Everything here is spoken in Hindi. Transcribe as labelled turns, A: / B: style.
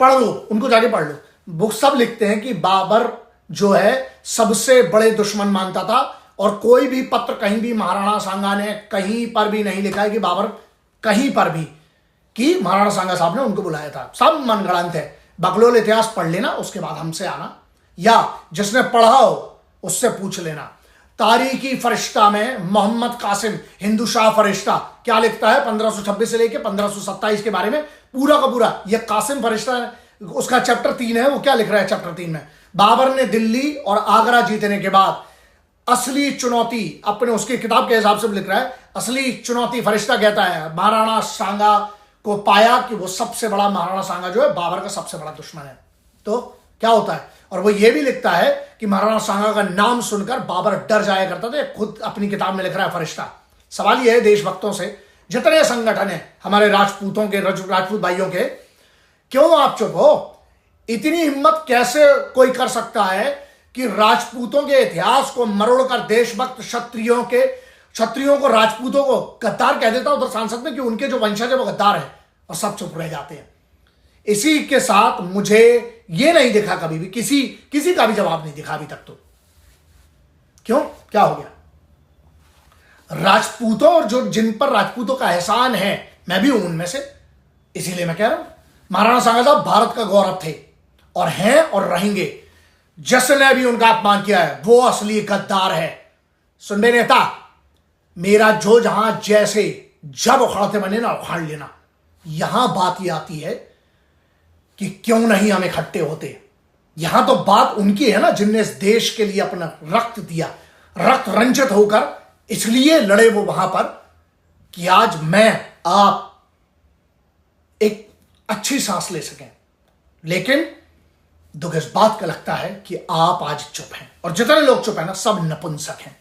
A: पढ़ लो, उनको जाके पढ़ लो। बुक सब लिखते हैं कि बाबर जो है सबसे बड़े दुश्मन मानता था, और कोई भी पत्र कहीं भी महाराणा सांगा ने कहीं पर भी नहीं लिखा है कि बाबर कहीं पर भी कि महाराणा सांगा साहब ने उनको बुलाया था। सब मनगढ़ंत है। बकलोल इतिहास पढ़ लेना, उसके बाद हमसे आना, या जिसने पढ़ा हो उससे पूछ लेना। तारीखी फरिश्ता में मोहम्मद कासिम हिंदू शाह फरिश्ता क्या लिखता है 1526 से लेकर 1527 के बारे में पूरा का पूरा। यह कासिम फरिश्ता उसका चैप्टर 3 है। वो क्या लिख रहा है चैप्टर 3 में? बाबर ने दिल्ली और आगरा जीतने के बाद असली चुनौती, अपने उसकी किताब के हिसाब से लिख रहा है, असली चुनौती फरिश्ता कहता है महाराणा सांगा को पाया कि वो सबसे बड़ा, महाराणा सांगा जो है बाबर का सबसे बड़ा दुश्मन है। तो क्या होता है? और वो ये भी लिखता है कि महाराणा सांगा का नाम सुनकर बाबर डर जाया करता था। खुद अपनी किताब में लिख रहा है फरिश्ता। सवाल यह है देशभक्तों से, जितने संगठन है हमारे राजपूतों के, राजपूत भाइयों के, क्यों आप चुप हो? इतनी हिम्मत कैसे कोई कर सकता है कि राजपूतों के इतिहास को मरोड़कर देशभक्त क्षत्रियों को, राजपूतों को गद्दार कह देता उधर सांसद में कि उनके जो वंशज है वो गद्दार है, और सब चुप रह जाते हैं। इसी के साथ मुझे ये नहीं दिखा कभी भी, किसी का भी जवाब नहीं दिखा अभी तक। तो क्यों, क्या हो गया? राजपूतों और जो जिन पर राजपूतों का एहसान है, मैं भी हूं उनमें से, इसीलिए मैं कह रहा हूं महाराणा सांगा साहब भारत का गौरव थे और हैं और रहेंगे। जिसने भी उनका अपमान किया है वो असली गद्दार है। सुन बे नेता, मेरा जो जहां जैसे जब उखाड़ते बने ना उखाड़ लेना। यहां बात यह आती है कि क्यों नहीं हम इकट्ठे होते। यहां तो बात उनकी है ना जिनने इस देश के लिए अपना रक्त दिया, रक्त रंजित होकर इसलिए लड़े वो वहां पर कि आज मैं आप एक अच्छी सांस ले सकें। लेकिन दुख इस बात का लगता है कि आप आज चुप हैं, और जितने लोग चुप हैं ना सब नपुंसक हैं।